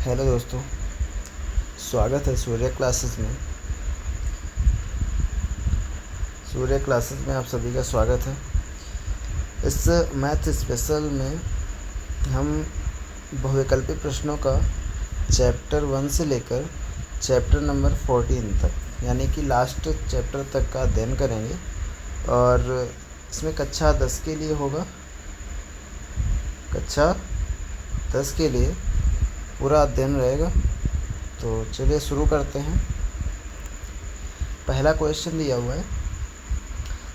Hello दोस्तों, स्वागत है सूर्य क्लासेस में आप सभी का स्वागत है। इस मैथ स्पेशल में हम बहुविकल्पी प्रश्नों का चैप्टर 1 से लेकर चैप्टर नंबर 14 तक यानी कि लास्ट चैप्टर तक का अध्ययन करेंगे और इसमें कक्षा 10 के लिए होगा। कक्षा 10 के लिए पूरा अध्ययन रहेगा। तो चलिए शुरू करते हैं। पहला क्वेश्चन दिया हुआ है,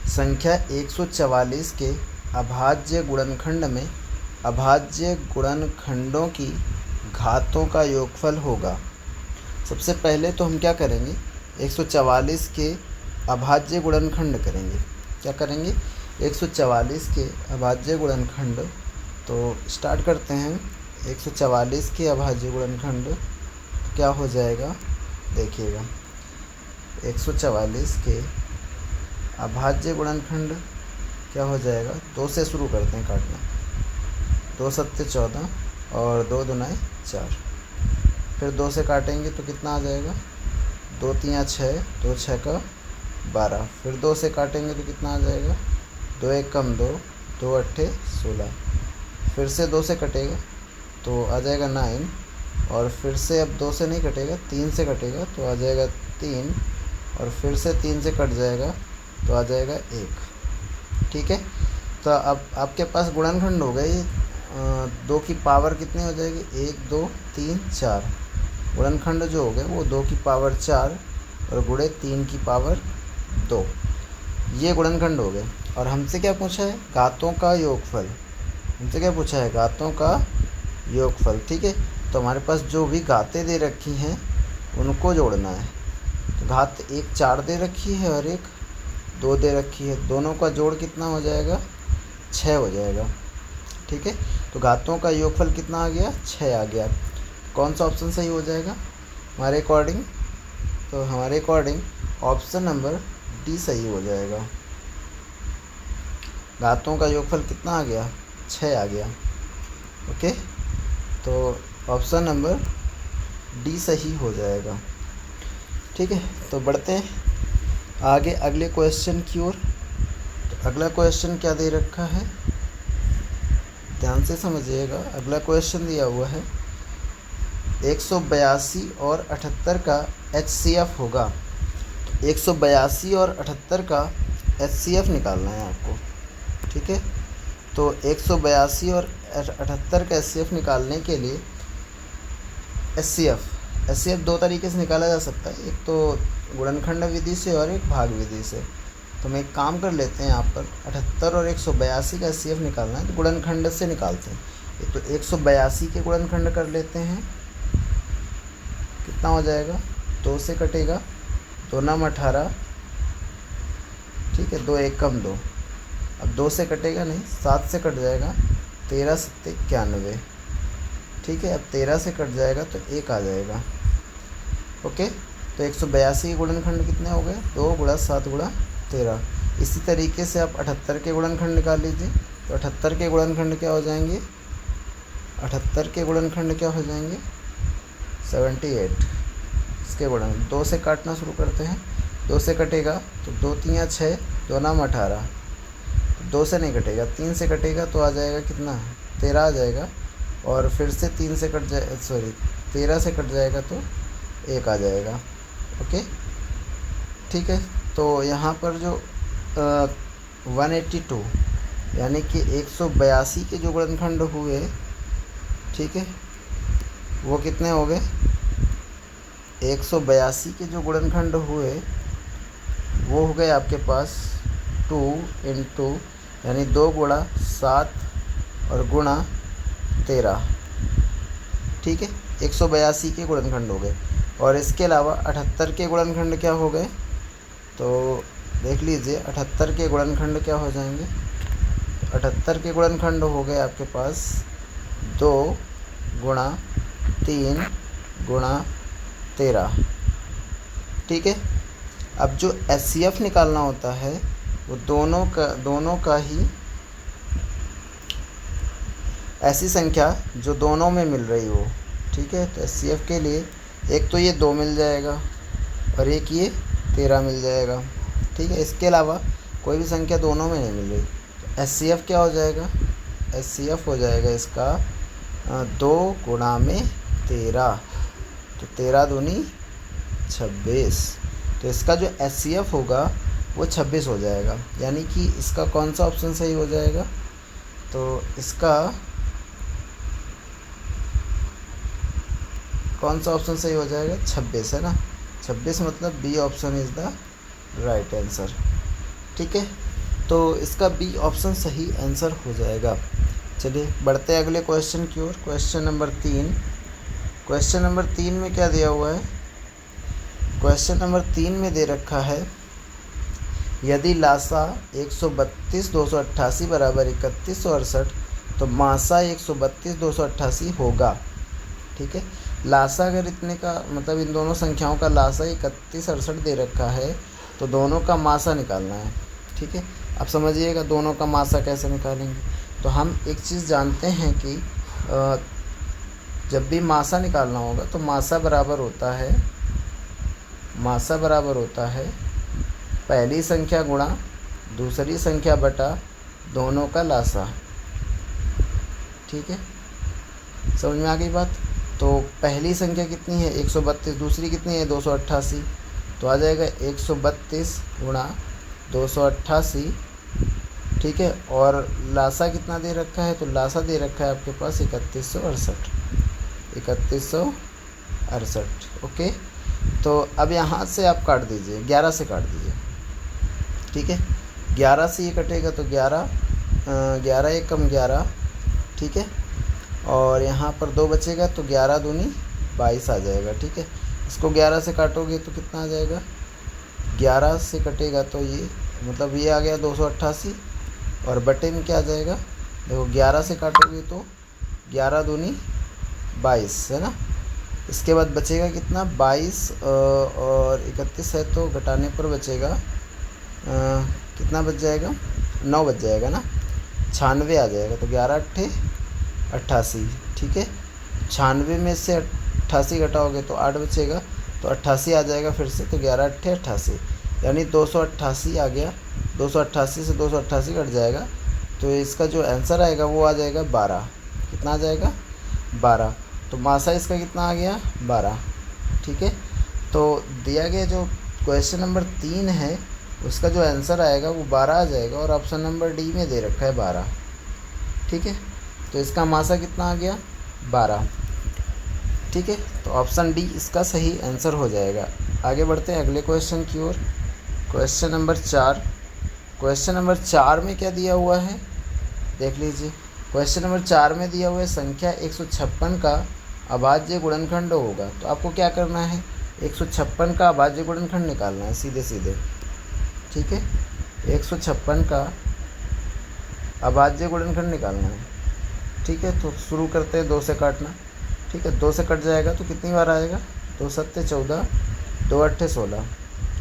संख्या 144 के अभाज्य गुणनखंड में अभाज्य गुणनखंडों की घातों का योगफल होगा। सबसे पहले तो हम क्या करेंगे, 144 के अभाज्य गुणनखंड करेंगे। क्या करेंगे? 144 के अभाज्य गुणनखंड। तो स्टार्ट करते हैं। 144 के अभाज्य गुणनखंड क्या हो जाएगा, देखिएगा। 144 के अभाज्य गुणनखंड क्या हो जाएगा, 2 से शुरू करते हैं काटना। 2 सत्ते 14 और 2 दुनाए 4। फिर 2 से काटेंगे तो कितना आ जाएगा, 2 तियाँ 6, 2 छः का 12। फिर 2 से काटेंगे तो कितना आ जाएगा, 2 एक कम 2, 2 अट्ठे 16। फिर से 2 से कटेगा तो आ जाएगा 9। और फिर से अब 2 से नहीं कटेगा, 3 से कटेगा तो आ जाएगा 3। और फिर से 3 से कट जाएगा तो आ जाएगा 1। ठीक है। तो अब आपके पास गुणनखंड हो गए। 2 की पावर कितनी हो जाएगी, 1 2 3 4। गुणनखंड जो हो गए वो 2 की पावर 4 और गुणे 3 की पावर 2। ये गुणनखंड हो गए। और हमसे क्या पूछा है, घातों का योगफल। हमसे क्या पूछा है, घातों का योगफल। ठीक है। तो हमारे पास जो भी घातें दे रखी हैं उनको जोड़ना है। तो घात एक 4 दे रखी है और एक 2 दे रखी है। दोनों का जोड़ कितना हो जाएगा, 6 हो जाएगा। ठीक है। तो घातों का योगफल कितना आ गया, 6 आ गया। कौन सा ऑप्शन सही हो जाएगा हमारे अकॉर्डिंग? तो हमारे अकॉर्डिंग ऑप्शन नंबर डी सही हो जाएगा। घातों का योगफल कितना आ गया, 6 आ गया। ओके। तो ऑप्शन नंबर डी सही हो जाएगा। ठीक है। तो बढ़ते हैं आगे अगले क्वेश्चन की ओर। तो अगला क्वेश्चन क्या दे रखा है, ध्यान से समझिएगा। अगला क्वेश्चन दिया हुआ है, 182 और 78 का HCF होगा। तो 182 और 78 का HCF निकालना है आपको। ठीक है। तो 182 और 78 का HCF निकालने के लिए HCF 2 तरीके से निकाला जा सकता है। एक तो गुणनखंड विधि से और एक भाग विधि से। तो हम एक काम कर लेते हैं, यहाँ पर 78 और 182 का HCF निकालना है तो गुणनखंड से निकालते हैं। तो 182 के गुणनखंड कर लेते हैं। कितना हो जाएगा, 2 से कटेगा, 2 नाम 18। ठीक है। 2 एक कम 2। अब 2 से कटेगा नहीं, 7 से कट जाएगा, 13 सत्ते 91। ठीक है। अब 13 से कट जाएगा तो 1 आ जाएगा। ओके। तो 182 के गुणनखंड कितने हो गए, 2 गुणा 7 गुणा 13। इसी तरीके से आप 78 के गुणनखंड निकाल लीजिए। तो 78 के गुणनखंड क्या हो जाएंगे, 78 के गुणनखंड क्या हो जाएंगे, 78। इसके गुणन 2 से काटना शुरू करते हैं। 2 से कटेगा तो 2 तियाँ 6, 2 नाम 18। 2 से नहीं कटेगा, 3 से कटेगा तो आ जाएगा कितना, 13 आ जाएगा। और फिर से 3 से कट जाए 13 से कट जाएगा तो 1 आ जाएगा। ओके। ठीक है। तो यहाँ पर जो 182 यानी कि 182 के जो गुणनखंड हुए, ठीक है, वो कितने हो गए, 182 के जो गुणनखंड हुए वो हो गए आपके पास 2 इंटू यानी 2 गुणा 7 और गुणा 13। ठीक है। 182 के गुणनखंड हो गए। और इसके अलावा 78 के गुणनखंड क्या हो गए, तो देख लीजिए 78 के गुणनखंड क्या हो जाएंगे। 78 के गुणनखंड हो गए आपके पास 2 गुणा 3 गुणा 13। ठीक है। अब जो HCF निकालना होता है वो दोनों का ही ऐसी संख्या जो दोनों में मिल रही हो। ठीक है। तो HCF के लिए एक तो ये 2 मिल जाएगा और एक ये 13 मिल जाएगा, ठीक है। इसके अलावा कोई भी संख्या दोनों में नहीं मिल रही, तो HCF क्या हो जाएगा, HCF हो जाएगा इसका 2 गुणा में 13, तो 13 दूनी 26। तो इसका जो HCF होगा वो 26 हो जाएगा, यानी कि इसका कौन सा ऑप्शन सही हो जाएगा, तो इसका कौन सा ऑप्शन सही हो जाएगा, 26 है ना। 26 मतलब B option is the right answer, ठीक है। तो इसका बी ऑप्शन सही आंसर हो जाएगा। चलिए बढ़ते हैं अगले क्वेश्चन की ओर। Question number 3। क्वेश्चन नंबर 3 में क्या दिया हुआ है, क्वेश्चन नंबर 3 में दे रखा है यदि लासा 132 288 बराबर 3168 तो मासा 132 288 होगा, ठीक है। लासा अगर इतने का मतलब इन दोनों संख्याओं का लासा 3168 दे रखा है तो दोनों का मासा निकालना है, ठीक है। अब समझिएगा दोनों का मासा कैसे निकालेंगे। तो हम एक चीज़ जानते हैं कि जब भी मासा निकालना होगा तो मासा बराबर होता है पहली संख्या गुणा दूसरी संख्या बटा दोनों का लासा, ठीक है। समझ में आ गई बात। तो पहली संख्या कितनी है 132, दूसरी कितनी है 288, तो आ जाएगा 132 गुणा 288, ठीक है। और लासा कितना दे रखा है, तो लासा दे रखा है आपके पास 3168, ओके। तो अब यहाँ से आप काट दीजिए, 11 से काट दीजिए, ठीक है। 11 से ये कटेगा तो 11 एक कम 11, ठीक है। और यहाँ पर 2 बचेगा तो 11 दूनी 22 आ जाएगा, ठीक है। इसको 11 से काटोगे तो कितना आ जाएगा, 11 से कटेगा तो ये मतलब ये आ गया 288 और बटे में क्या आ जाएगा, देखो 11 से काटोगे तो 11 दूनी 22 है ना। इसके बाद बचेगा कितना 22 और 31 है तो घटाने पर बचेगा कितना बच जाएगा, 9 बच जाएगा ना, 96 आ जाएगा। तो 11 अट्ठे 88, ठीक है। 96 में से 88 घटाओगे तो 8 बचेगा, तो 88 आ जाएगा फिर से, तो 11 अट्ठे 88 यानी 288 आ गया। 288 से 288 कट जाएगा तो इसका जो आंसर आएगा वो आ जाएगा 12। कितना आ जाएगा 12। तो मासा इसका कितना आ गया 12, ठीक है। तो दिया गया जो क्वेश्चन नंबर 3 है उसका जो आंसर आएगा वो 12 आ जाएगा और ऑप्शन नंबर डी में दे रखा है 12, ठीक है। तो इसका मासा कितना आ गया 12, ठीक है। तो ऑप्शन डी इसका सही आंसर हो जाएगा। आगे बढ़ते हैं अगले क्वेश्चन की ओर। Question number 4। क्वेश्चन नंबर 4 में क्या दिया हुआ है देख लीजिए। क्वेश्चन नंबर 4 में दिया हुआ है संख्या 156 का अभाज्य गुणनखंड होगा। तो आपको क्या करना है, 156 का अभाज्य गुणनखंड निकालना है सीधे सीधे, ठीक है। 156 का अभाज्य गुणनखंड निकालना है, ठीक है। तो शुरू करते हैं 2 से काटना, ठीक है। 2 से कट जाएगा तो कितनी बार आएगा, 2 सत्ते 14, 2 अट्ठे 16,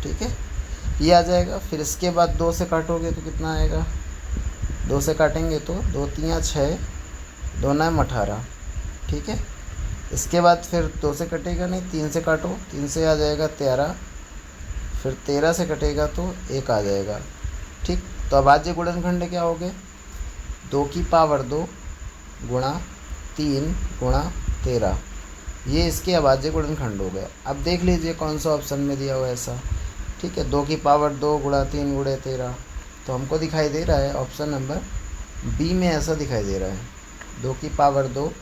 ठीक है। ये आ जाएगा। फिर इसके बाद 2 से काटोगे तो कितना आएगा, 2 से काटेंगे तो 2 3 6, 2 9 18, ठीक है। इसके बाद फिर 2 से कटेगा नहीं, 3 से काटो, 3 से आ जाएगा 13, फिर 13 से कटेगा तो 1 आ जाएगा, ठीक। तो अभाज्य गुणनखंड क्या हो गए, 2 की पावर 2 गुणा 3 गुणा 13, ये इसके अभाज्य गुणनखंड हो गए। अब देख लीजिए कौन सा ऑप्शन में दिया हुआ है ऐसा, ठीक है। 2 की पावर 2 गुणा 3 गुणे 13, तो हमको दिखाई दे रहा है ऑप्शन नंबर बी में ऐसा दिखाई दे रहा है, 2 की पावर 2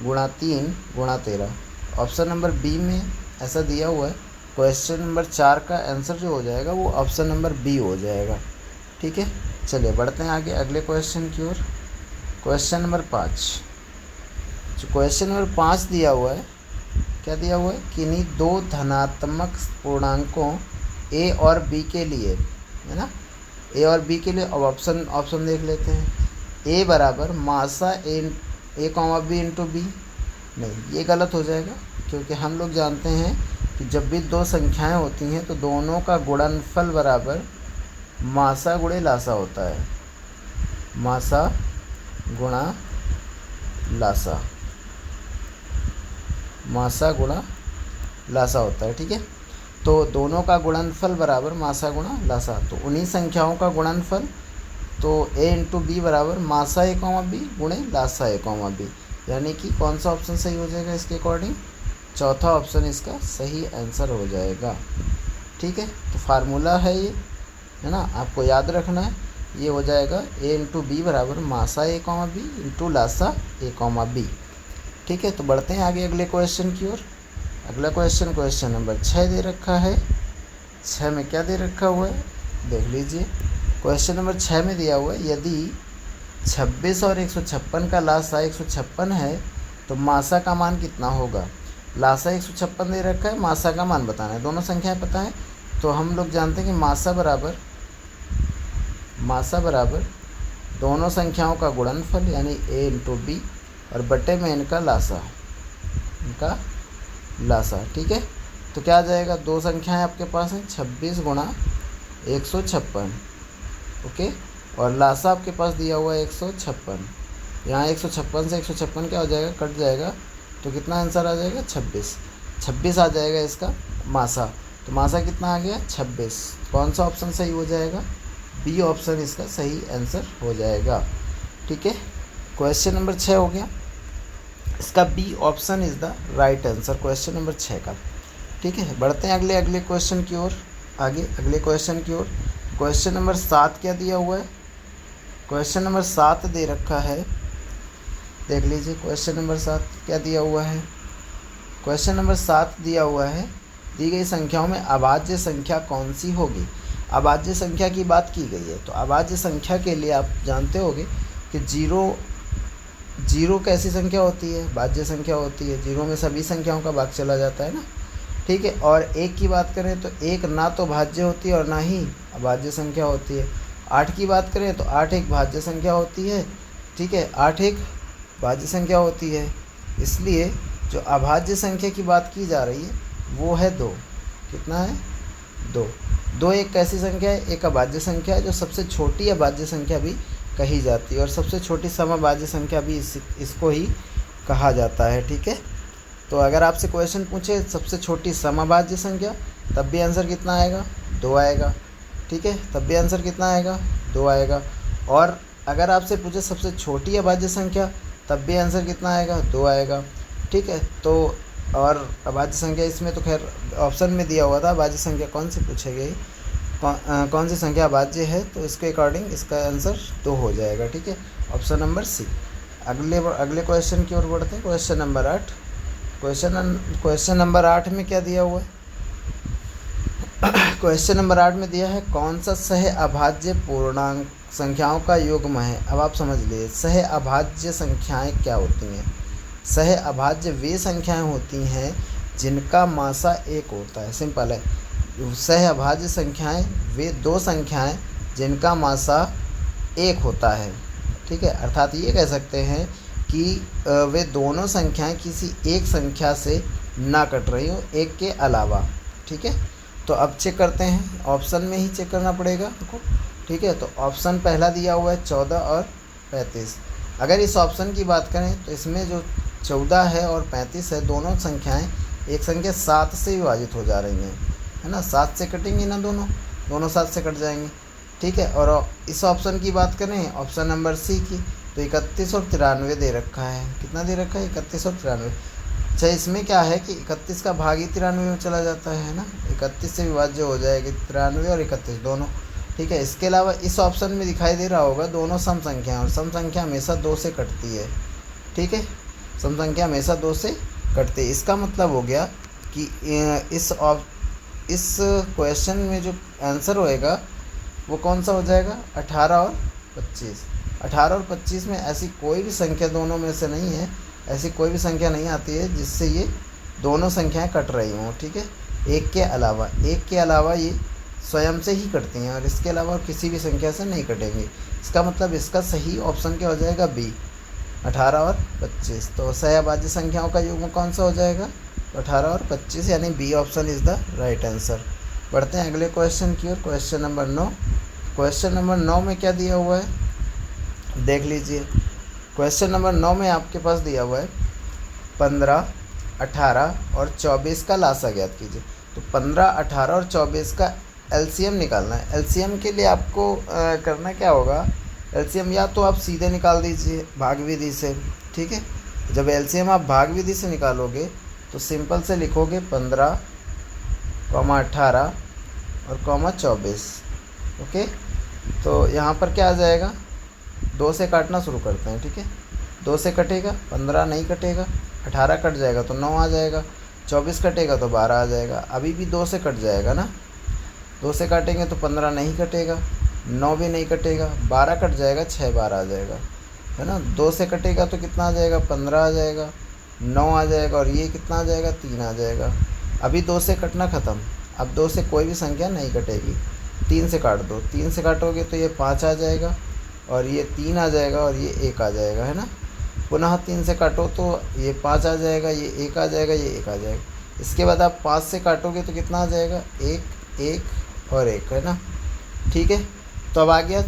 गुणा 3 गुणा 13। ऑप्शन नंबर बी में ऐसा दिया हुआ है। क्वेश्चन नंबर 4 का आंसर जो हो जाएगा वो ऑप्शन नंबर बी हो जाएगा, ठीक है। चलिए बढ़ते हैं आगे अगले क्वेश्चन की ओर। Question number 5। जो क्वेश्चन नंबर 5 दिया हुआ है, क्या दिया हुआ है, किन्हीं 2 धनात्मक पूर्णांकों ए और बी के लिए, है ना, ए और बी के लिए। अब ऑप्शन देख लेते हैं। ए बराबर मासा ए कॉमा बी इंटू बी, नहीं ये गलत हो जाएगा, क्योंकि हम लोग जानते हैं कि जब भी 2 संख्याएं होती हैं तो दोनों का गुणनफल बराबर मासा गुणे लासा होता है, मासा गुणा लासा, मासा गुणा लासा होता है, ठीक है। तो दोनों का गुणनफल बराबर मासा गुणा लासा, तो उन्हीं संख्याओं का गुणनफल, तो a इंटू बी बराबर मासा ए कॉमा बी गुणे लासा ए कॉमा बी, यानी कि कौन सा ऑप्शन सही हो जाएगा इसके अकॉर्डिंग, चौथा ऑप्शन इसका सही आंसर हो जाएगा, ठीक है। तो फार्मूला है ये, है ना, आपको याद रखना है, ये हो जाएगा a इंटू बी बराबर मासा ए कॉमा बी इंटू लासा ए कॉमा बी, ठीक है। तो बढ़ते हैं आगे अगले क्वेश्चन की ओर। अगला क्वेश्चन नंबर 6 दे रखा है। 6 में क्या दे रखा हुआ है देख लीजिए। क्वेश्चन नंबर 6 में दिया हुआ है, यदि 26 और 156 का लासा 156 है तो मासा का मान कितना होगा। लासा 156 दे रखा है, मासा का मान बताना है, दोनों संख्याएं पता है। तो हम लोग जानते हैं कि मासा बराबर दोनों संख्याओं का गुणनफल यानी a इंटू बी और बटे में इनका लासा, ठीक है। तो क्या आ जाएगा, दो संख्याएं आपके पास हैं 26 गुणा 156, ओके, और लासा आपके पास दिया हुआ है 156। यहाँ 156 से 156 क्या हो जाएगा, कट जाएगा, तो कितना आंसर आ जाएगा 26 आ जाएगा इसका मासा। तो मासा कितना आ गया 26, कौन सा ऑप्शन सही हो जाएगा, बी ऑप्शन इसका सही आंसर हो जाएगा, ठीक है। क्वेश्चन नंबर 6 हो गया, इसका B option is the right answer question number 6 का, ठीक है। बढ़ते हैं अगले क्वेश्चन की ओर, अगले क्वेश्चन की ओर। क्वेश्चन नंबर 7 क्या दिया हुआ है, क्वेश्चन नंबर 7 दे रखा है, देख लीजिए क्वेश्चन नंबर 7 क्या दिया हुआ है। क्वेश्चन नंबर 7 दिया हुआ है, दी गई संख्याओं में अभाज्य संख्या कौन सी होगी। अभाज्य संख्या की बात की गई है, तो अभाज्य संख्या के लिए आप जानते होंगे कि जीरो कैसी संख्या होती है, भाज्य संख्या होती है, जीरो में सभी संख्याओं का भाग चला जाता है ना, ठीक है। और एक की बात करें तो एक ना तो भाज्य होती है और ना ही अभाज्य संख्या होती है। 8 की बात करें तो 8 एक भाज्य संख्या होती है, ठीक है, 8 एक भाज्य संख्या होती है। इसलिए जो अभाज्य संख्या की बात की जा रही है वो है 2, कितना है 2 एक कैसी संख्या है, एक अभाज्य संख्या है जो सबसे छोटी अभाज्य संख्या भी कही जाती है और सबसे छोटी समभाज्य संख्या भी इसको ही कहा जाता है, ठीक है। तो अगर आपसे क्वेश्चन पूछे सबसे छोटी समभाज्य संख्या, तब भी आंसर कितना आएगा 2 आएगा, ठीक है, तब भी आंसर कितना आएगा 2 आएगा। और अगर आपसे पूछे सबसे छोटी अभाज्य संख्या, तब भी आंसर कितना आएगा 2 आएगा, ठीक है। तो और अभाज्य संख्या इसमें तो खैर ऑप्शन में दिया हुआ था, अभाज्य संख्या कौन सी पूछी गई, कौन सी संख्या अभाज्य है, तो इसके अकॉर्डिंग इसका आंसर 2 हो जाएगा, ठीक है, ऑप्शन नंबर सी। अगले क्वेश्चन की ओर बढ़ते हैं। क्वेश्चन नंबर 8, क्वेश्चन नंबर 8 में क्या दिया हुआ है, क्वेश्चन नंबर 8 में दिया है कौन सा सह अभाज्य पूर्णांक संख्याओं का युग्म है। अब आप समझ लीजिए सह अभाज्य संख्याएं क्या होती हैं। सह अभाज्य वे संख्याएं होती हैं जिनका मासा 1 होता है, सिंपल है। सह अभाज्य संख्याएं वे दो संख्याएं जिनका मासा 1 होता है, ठीक है, अर्थात ये कह सकते हैं कि वे दोनों संख्याएं किसी एक संख्या से ना कट रही हो, एक के अलावा, ठीक है। तो अब चेक करते हैं, ऑप्शन में ही चेक करना पड़ेगा हमको, ठीक है। तो ऑप्शन पहला दिया हुआ है 14 और 35। अगर इस ऑप्शन की बात करें तो इसमें जो 14 है और 35 है, दोनों संख्याएं एक संख्या 7 से विभाजित हो जा रही हैं, है ना, 7 से कटेंगी ना, दोनों 7 से कट जाएंगे, ठीक है। और इस ऑप्शन की बात करें, ऑप्शन नंबर सी की, तो 31 और 93 दे रखा है, कितना दे रखा है 31 और 93। अच्छा, इसमें क्या है कि 31 का भाग ही 93 में चला जाता है ना, 31 से विभाज्य हो जाएगी 93 और 31 दोनों, ठीक है। इसके अलावा इस ऑप्शन में दिखाई दे रहा होगा दोनों सम संख्या, और सम संख्या हमेशा 2 से कटती है, ठीक है, सम संख्या हमेशा 2 से कटती है। इसका मतलब हो गया कि इस क्वेश्चन में जो आंसर होएगा वो कौन सा हो जाएगा 18 और 25। 18 और 25 में ऐसी कोई भी संख्या दोनों में से नहीं है, ऐसी कोई भी संख्या नहीं आती है जिससे ये दोनों संख्याएं कट रही हों, ठीक है, एक के अलावा ये स्वयं से ही कटती हैं और इसके अलावा किसी भी संख्या से नहीं कटेंगी। इसका मतलब इसका सही ऑप्शन क्या हो जाएगा बी, 18 और 25। तो सहअभाज्य संख्याओं का युग्म कौन सा हो जाएगा 18 और 25, यानी B option is the right answer. बढ़ते हैं अगले क्वेश्चन की ओर। क्वेश्चन नंबर 9, क्वेश्चन नंबर 9 में क्या दिया हुआ है देख लीजिए। क्वेश्चन नंबर 9 में आपके पास दिया हुआ है 15, 18 और 24 का लासा ज्ञात कीजिए। तो 15, 18 और 24 का एलसीएम निकालना है। एलसीएम के लिए आपको करना क्या होगा, एलसीएम या तो आप सीधे निकाल दीजिए भाग विधि से, ठीक है। जब एलसीएम आप भाग विधि से निकालोगे तो सिंपल से लिखोगे 15, 18 और 24, ओके। तो यहाँ पर क्या आ जाएगा, 2 से काटना शुरू करते हैं, ठीक है। 2 से कटेगा 15 नहीं कटेगा, 18 कट जाएगा तो 9 आ जाएगा, 24 कटेगा तो 12 आ जाएगा। अभी भी 2 से कट जाएगा ना, 2 से काटेंगे तो 15 नहीं कटेगा, 9 भी नहीं कटेगा, 12 कट जाएगा, 6 12 आ जाएगा, है ना। 2 से कटेगा तो कितना आ जाएगा, 15 आ जाएगा, 9 आ जाएगा और ये कितना आ जाएगा, 3 आ जाएगा। अभी 2 से कटना ख़त्म, अब 2 से कोई भी संख्या नहीं कटेगी। 3 से काट दो, 3 से काटोगे तो ये 5 आ जाएगा और ये 3 आ जाएगा और ये 1 आ जाएगा, है ना। पुनः 3 से काटो तो ये 5 आ जाएगा, ये 1 आ जाएगा, ये 1 आ जाएगा। इसके बाद आप 5 से काटोगे तो कितना आ जाएगा, 1 1 और 1, है ना, ठीक है। तो अब आ गया,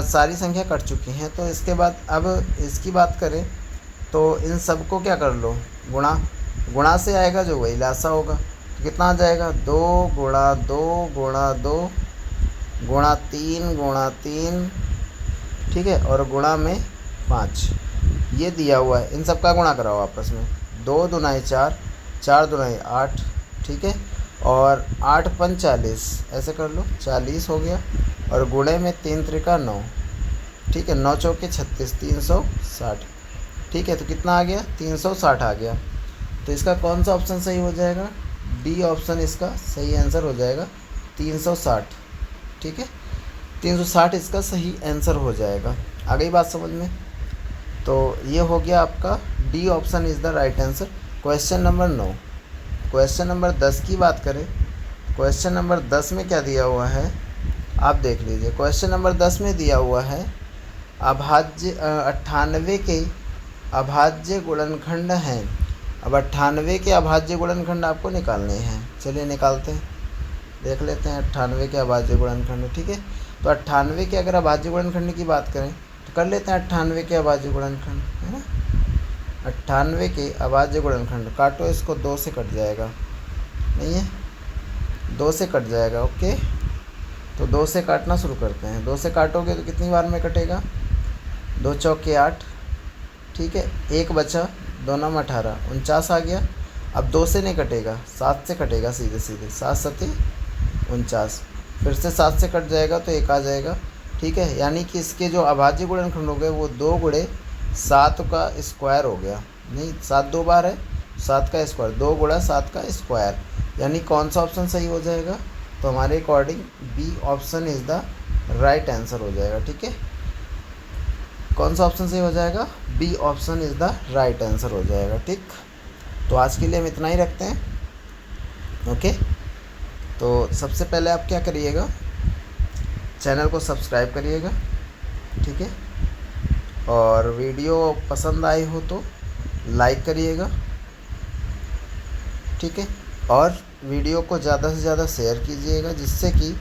सारी संख्या कट चुकी हैं। तो इसके बाद अब इसकी बात करें तो इन सब को क्या कर लो, गुणा से आएगा जो वही लासा होगा। तो कितना आ जाएगा, 2 गुणा 2 गुणा 2 गुणा 3, ठीक है, और गुणा में 5 ये दिया हुआ है। इन सब का गुणा कराओ आपस में, 2 दूनाई 4, 4 दूनाई 8, ठीक है, और 8 पंच 40, ऐसे कर लो, 40 हो गया। और गुणे में 3 त्रिका 9, ठीक है, 9 चौके 36, 360, ठीक है। तो कितना आ गया, 360 आ गया। तो इसका कौन सा ऑप्शन सही हो जाएगा, डी ऑप्शन इसका सही आंसर हो जाएगा, 360, ठीक है, 360 इसका सही आंसर हो जाएगा। आ गई बात समझ में। तो ये हो गया आपका D option is the right answer. Question number 9। Question number 10 की बात करें, क्वेश्चन नंबर 10 में क्या दिया हुआ है आप देख लीजिए। क्वेश्चन नंबर 10 में दिया हुआ है अभाज्य 98 के अभाज्य गुणनखंड हैं। अब 98 के अभाज्य गुणनखंड आपको निकालने हैं, चलिए निकालते हैं, देख लेते हैं 98 के अभाज्य गुणनखंड, ठीक है। तो 98 के अगर अभाज्य गुणनखंड की बात करें तो कर लेते हैं 98 के अभाज्य गुणनखंड, है ना। 98 के अभाज्य गुणनखंड, काटो इसको, 2 से कट जाएगा, नहीं है, 2 से कट जाएगा, ओके। तो 2 से काटना शुरू करते हैं। 2 से काटोगे तो कितनी बार में कटेगा, 2 चौके 8, ठीक है, 1 बचा, 2 9 18, 49 आ गया। अब 2 से नहीं कटेगा, 7 से कटेगा, सीधे सीधे 7 7 49, फिर से 7 से कट जाएगा तो 1 आ जाएगा, ठीक है। यानी कि इसके जो अभाज्य गुणनखंड हो गए वो 2 गुणे 7 का स्क्वायर हो गया, नहीं 7 2 बार है, 7 का स्क्वायर, 2 गुणा 7 का स्क्वायर। यानी कौन सा ऑप्शन सही हो जाएगा, तो हमारे according B option is the right answer हो जाएगा, ठीक है। कौन सा ऑप्शन सही हो जाएगा, B option is the right answer हो जाएगा, ठीक। तो आज के लिए हम इतना ही रखते हैं, ओके। तो सबसे पहले आप क्या करिएगा, चैनल को सब्सक्राइब करिएगा, ठीक है, और वीडियो पसंद आई हो तो लाइक करिएगा, ठीक है, और वीडियो को ज़्यादा से ज़्यादा शेयर कीजिएगा, जिससे कि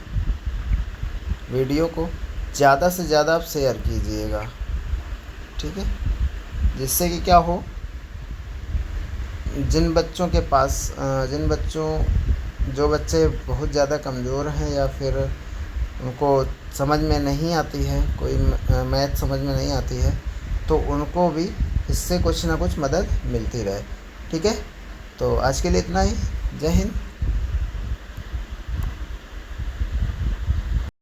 वीडियो को ज़्यादा से ज़्यादा आप शेयर कीजिएगा, ठीक है, जिससे कि क्या हो, जिन बच्चों जो बच्चे बहुत ज़्यादा कमज़ोर हैं या फिर उनको समझ में नहीं आती है, कोई मैथ समझ में नहीं आती है, तो उनको भी इससे कुछ ना कुछ मदद मिलती रहे, ठीक है। तो आज के लिए इतना ही, जय हिंद।